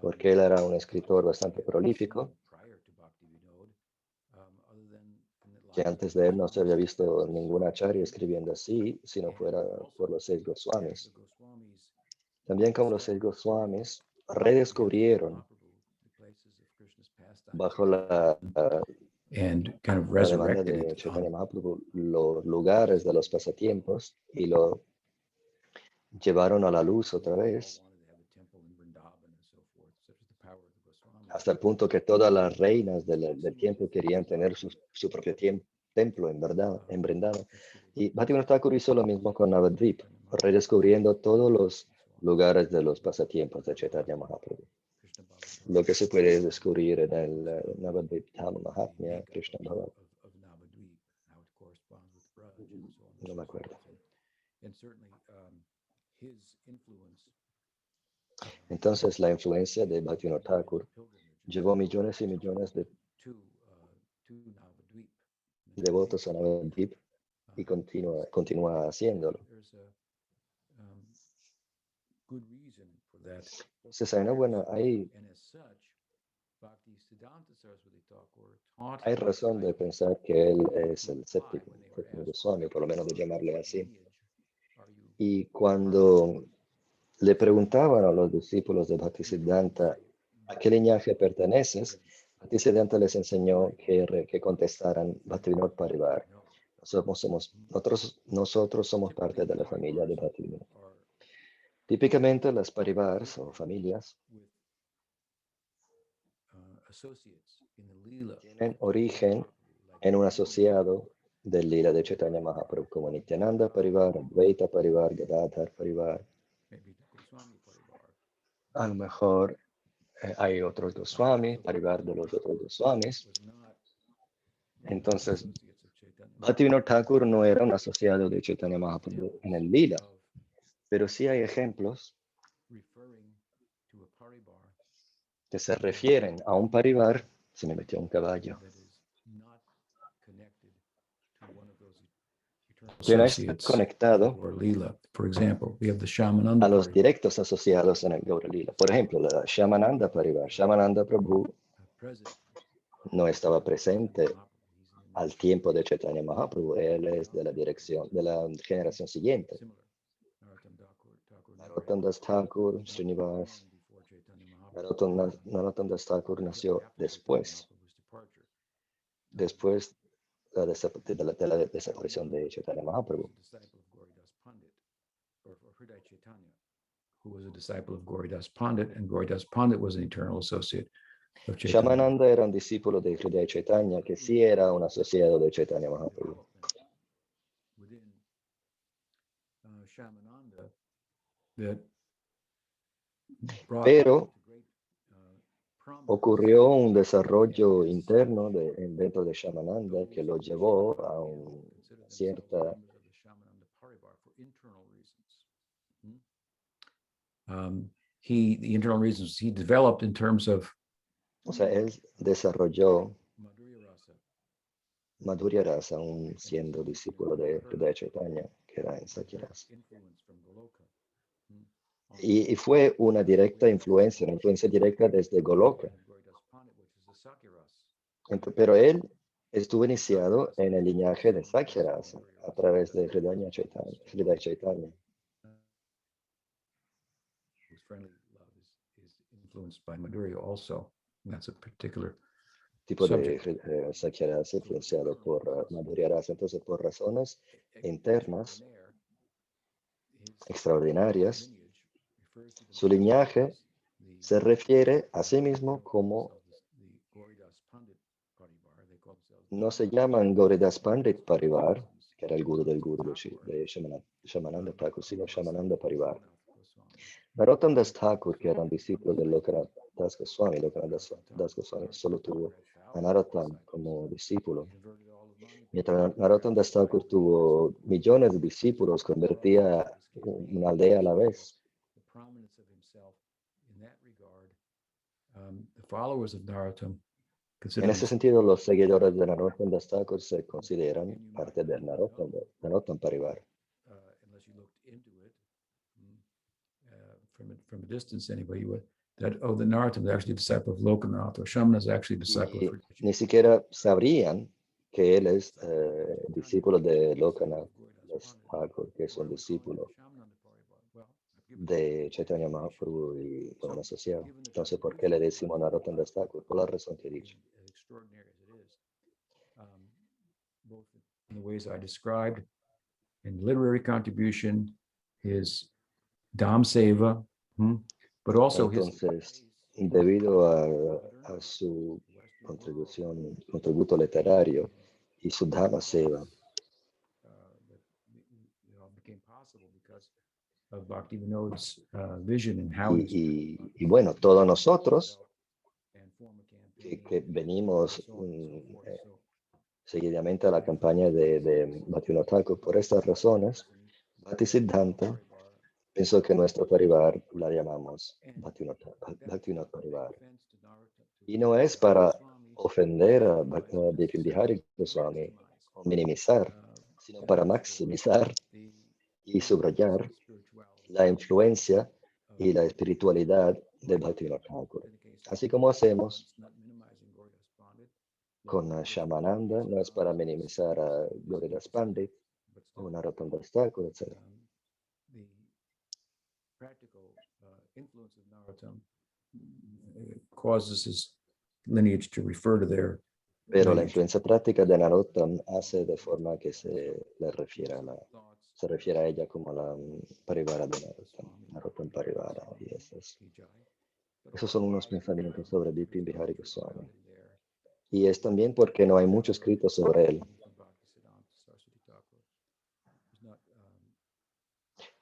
porque él era un escritor bastante prolífico Prior to Bhakti Vinod, que antes de él no se había visto ningún acharya escribiendo así, si no fuera por los 6 Goswamis. También como los 6 Goswamis redescubrieron bajo and kind of la demanda resurrected de it. Chaitanya Mahaprabhu los lugares de los pasatiempos y lo llevaron a la luz otra vez, hasta el punto que todas las reinas del tiempo querían tener su propio templo en Vrindavan. Y Bhaktivinoda Thakur hizo lo mismo con Navadvip, redescubriendo todos los lugares de los pasatiempos de Chaitanya Mahaprabhu. Lo que se puede descubrir en el Navadvip Dhama Mahatmya, Krishna Bhavat. No me acuerdo. Entonces, la influencia de Bhaktivinoda Thakur llevó millones y millones de devotos a Navadvip y continúa haciéndolo. Entonces, hay razón de pensar que él es el séptimo Goswami, por lo menos de llamarle así. Y cuando le preguntaban a los discípulos de Bhaktisiddhanta a qué linaje perteneces, Bhaktisiddhanta les enseñó que contestaran Bhaktivinoda Parivar. Nosotros somos parte de la familia de Bhaktivinoda. Típicamente las parivars o familias tienen origen en un asociado del lila de Chaitanya Mahaprabhu, como Nityananda Parivar, Advaita Parivar, Gadadhar Parivar. A lo mejor hay otros Goswami, Parivar de los otros Goswamis. Entonces, Bhaktivinoda Thakur no era un asociado de Chaitanya Mahaprabhu en el lila, pero sí hay ejemplos que se refieren a un parivar. Se me metió un caballo. Que no está conectado a los directos asociados en el Gaura Lila. Por ejemplo, la Shyamananda Parivar. Shyamananda Prabhu no estaba presente al tiempo de Chaitanya Mahaprabhu. Él es de la generación siguiente. Narottam Das Thakur, Srinivas. Narottam Das Thakur nació después de la desaparición de Chaitanya Mahaprabhu. Who was a disciple of Gauridas Pandit, and Gauridas Pandit was an eternal associate of Chaitanya. Shyamananda era un discípulo de Hridaya Chaitanya, que sí era un asociado de Chaitanya Mahaprabhu. Within Shyamananda, that pero ocurrió un desarrollo interno dentro de Shyamananda que lo llevó a una cierta the internal reasons he developed in terms of él desarrolló Madhurya Rasa, aún siendo discípulo de Hridaya Chaitanya, que era en Sakya Rasa. Y fue una influencia directa desde Goloka. Pero él estuvo iniciado en el linaje de Sakya Rasa a través de Hridaya Chaitanya. Influenced by Madhurya also. That's a particular tipo de Sakya Rasa influenciado por Madhurya Rasa. Entonces, por razones internas extraordinarias, su linaje se refiere a sí mismo como no se llaman Gauridas Pandit Parivar, que era el guru del guru de Shyamananda Thakur, sino Shyamananda Parivar. Narottam Das Thakur, que era un discípulo de Lokanath Das Goswami, Lokanath Das Goswami solo tuvo a Narottam como discípulo. Mientras Narottam Das Thakur tuvo millones de discípulos, convertía una aldea a la vez. En ese sentido, los seguidores de Narottam Das Thakur se consideran parte del Narottam Parivar. From a distance, anybody would that the Narottam is actually a disciple of Lokanath, or Shamana is actually a disciple of. Ni siquiera sabrían que él es discípulo de Lokanath Das Thakur, que es un discípulo de Chaitanya Mahaprabhu y bueno, un asociado. Entonces, ¿por qué le decimos Narottam Das Thakur? Por la razón que he dicho. Both in the ways I described, in literary contribution, his Dham Seva, but also his Entonces, debido a su contributo literario y su Dhamma Seva, became possible because of Bhaktivinoda's vision and how he y bueno, todos nosotros que venimos seguidamente a la campaña de Bhaktivinoda Thakur, por estas razones, Bhaktisiddhanta pensó que nuestro parivar la llamamos Bhaktivinoda Parivar. Y no es para ofender a Bipin Bihari Goswami o minimizar, sino para maximizar y subrayar la influencia y la espiritualidad de Bhaktivinoda Thakur. Así como hacemos con Shamananda, no es para minimizar a Gauridas Pandit o Narottam Das Thakur, etc. the practical influence of Narottam causes his lineage to refer to their Pero la lineage. influencia práctica de Narottam hace de forma que se refiere a ella como la Parivara de Narottam Parivara. Y esos son unos pensamientos sobre Bipin Bihari Goswami. Y es también porque no hay mucho escrito sobre él.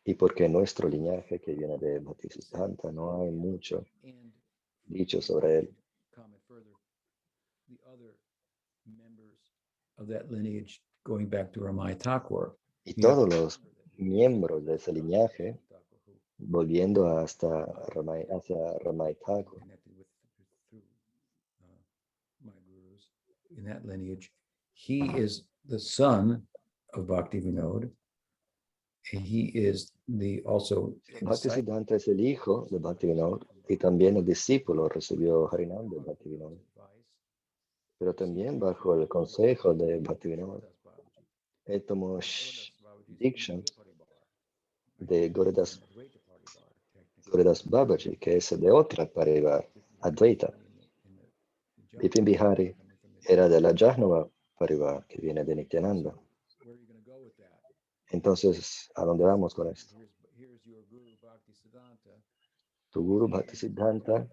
Y porque nuestro linaje que viene de Bhaktisiddhanta no hay mucho dicho sobre él. The other members of that lineage going back to Ramai Thakur. Y todos los miembros de ese linaje, volviendo hacia Ramai Thakur, My gurus in that lineage, he is the son of Bhaktivinoda. And he is also Bhaktisiddhanta es el hijo de Bhaktivinoda y también el discípulo recibió Harinam de Bhaktivinoda, pero también bajo el consejo de Bhaktivinoda. Él tomó Diksha de Gauridas Babaji, que es de otra Parivar, Advaita. Bipin Bihari era de la Jahnava Parivar, que viene de Nityananda. Entonces, ¿a dónde vamos con esto? Tu Guru Bhaktisiddhanta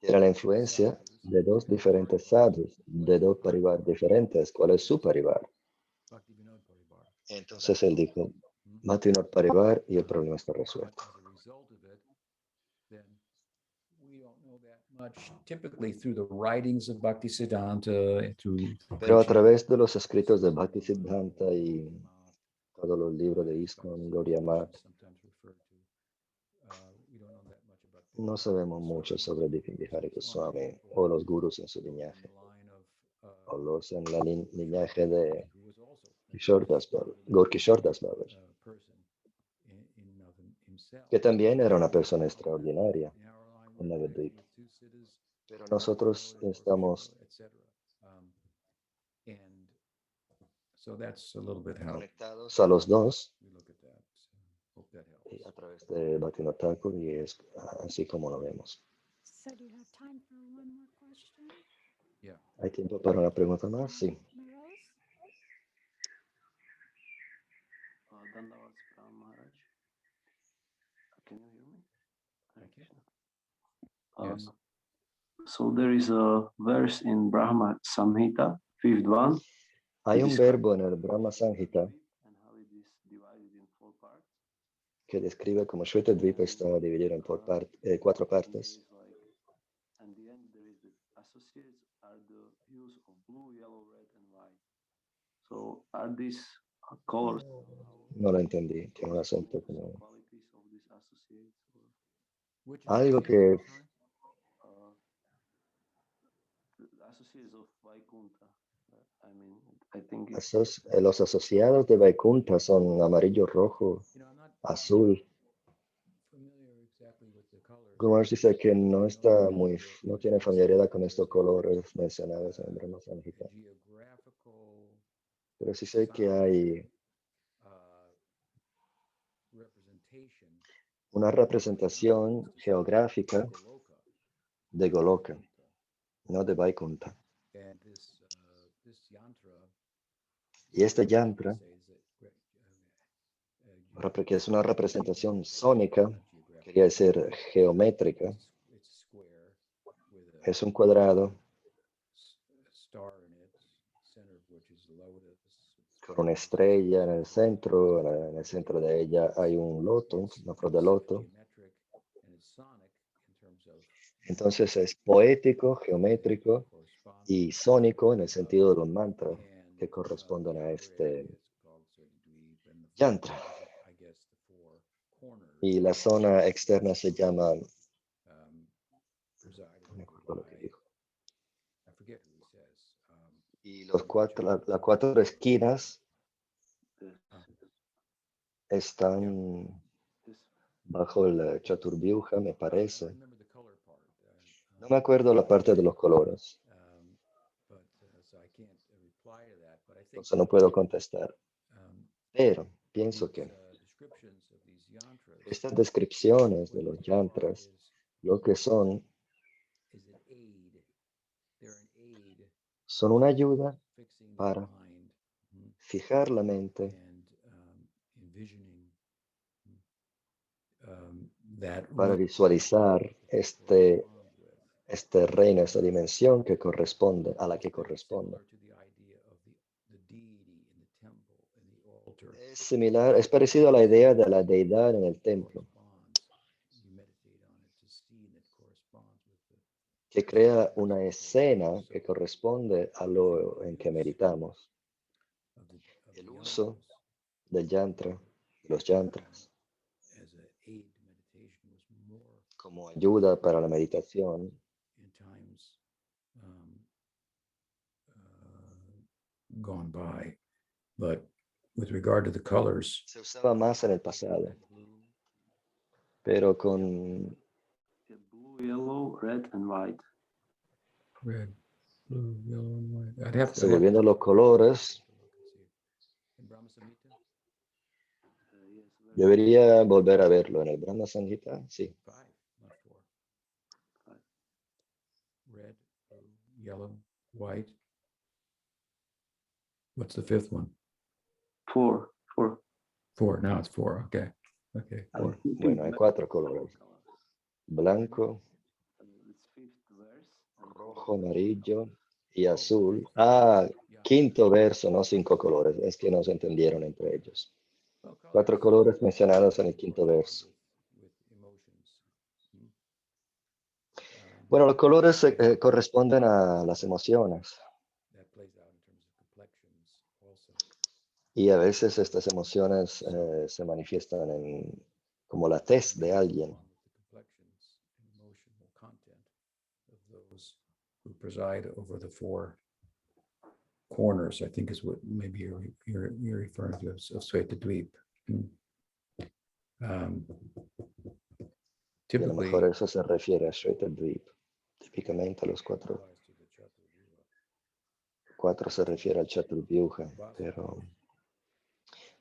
era la influencia de dos diferentes sadhus, de dos parivar diferentes. ¿Cuál es su parivar? Entonces él dijo, Bhaktivinoda Parivar, y el problema está resuelto. Pero a través de los escritos de Bhaktisiddhanta y todos los libros de ISKCON, Gaudiya Math, no sabemos mucho sobre Bipin Bihari Goswami o los gurus en su linaje, o los en la linaje de Gaur Kishore Das Babaji, que también era una persona extraordinaria en Navadvip. Pero nosotros estamos conectados a los dos a través de Bhaktivinoda Thakur y es así como lo vemos. So do you have time for one more question? ¿Hay tiempo para una pregunta más? Sí. Maros? Dandavad Pram Maharaj. Can you hear me? Hare Krishna. Yes. So there is a verse in Brahma Samhita, fifth one, Hay un verbo en el Brahma Samhita and how it is divided in 4 parts. que describe cómo Shvetadvipa está dividido en cuatro partes. And the end there is the associates are the hues of blue, yellow, red, and white. So are these colors No lo entendí. Tiene un acento como qualities of these associates? Or, algo que the associates of Vaikuntha. I mean, I think it's los asociados de Vaikuntha son amarillo, rojo, azul. Kumar dice que no tiene familiaridad con estos colores mencionados en el Brahma Samhita. pero sí sé que hay una representación geográfica de Goloka, no de Vaikunta. Y este yantra, que es una representación sónica, quería decir geométrica, es un cuadrado con una estrella en el centro. En el centro de ella hay un loto, una flor de loto. Entonces es poético, geométrico y sónico en el sentido de un mantra que corresponden a este yantra. Y la zona externa se llama, no me acuerdo lo que dijo. Y las cuatro esquinas están bajo el Chaturvyuja, me parece. No me acuerdo la parte de los colores, entonces no puedo contestar. Pero pienso que estas descripciones de los yantras, lo que son una ayuda para fijar la mente, para visualizar este reino, esta dimensión que corresponde, a la que corresponde. Es similar, es parecido a la idea de la deidad en el templo, que crea una escena que corresponde a lo en que meditamos. El uso del yantra, los yantras, como ayuda para la meditación, gone by, but with regard to the colors, se usaba más en el pasado, pero con Blue, yellow, red, and white. red, blue, yellow, and white. I'd have to. volviendo a los colores, In Brahma Samhita, Yes, very debería volver a verlo en el Brahma Samhita, sí. 5, not 4. Red, blue, yellow, white. What's the fifth one? 4. 4. 4. Now it's 4. Okay. Okay. I 4. think Bueno, hay that- 4 colores: blanco, It's fifth verse. and rojo, amarillo y azul. Ah, quinto verso, no 5 colores, es que no se entendieron entre ellos. 4 colores mencionados en el quinto verso. Bueno, los colores corresponden a las emociones y a veces estas emociones se manifiestan como la tez de alguien. Who preside over the 4 corners, I think is what maybe you're referring to of Svetadweep. Y a lo Typically, mejor eso se refiere a Shvetadvip. Típicamente a los 4 se refiere al Chaturvyuha, pero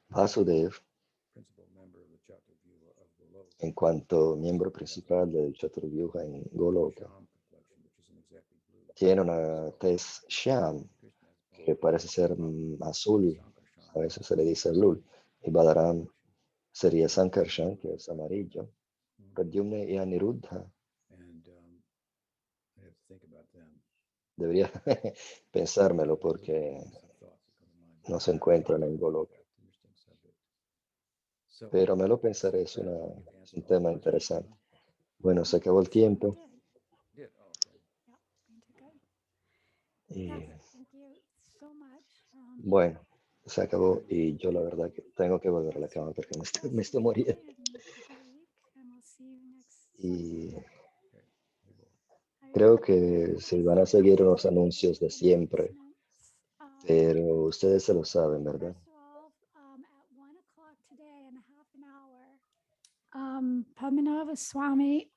Vasudev, principal member of the Chaturvyuha of Goloka, en cuanto miembro principal del Chaturvyuha en Goloka, Sham complexion, which isn't exactly blue. tiene una tez Shyam, Krishna has que parece ser azul, a veces se le dice blue, y Balaram sería Sankarshan, que es amarillo. Pradyumna y Aniruddha, and I have to think about them. debería pensármelo porque Some thoughts that come to mind. no se encuentran en Goloka. Interesting subject. So, Pero me lo pensaré, es un tema interesante. Bueno, se acabó el tiempo did. Oh, okay. Yeah, we did good. y Yes, thank you so much. bueno, se acabó y yo la verdad que tengo que volver a la cama porque me estoy muriendo. Y creo que se van a seguir los anuncios de siempre, pero ustedes se lo saben, ¿verdad? At 1 o'clock today in a half an hour, Padmanabha Swami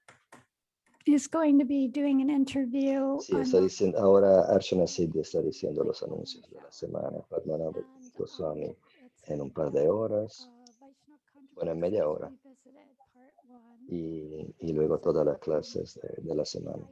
is going to be doing an interview Sí, on está diciendo, ahora Archana Siddhi está diciendo los anuncios de la semana, Padmanabha Goswami, en un par de horas, bueno, en media hora, y luego todas las clases de la semana.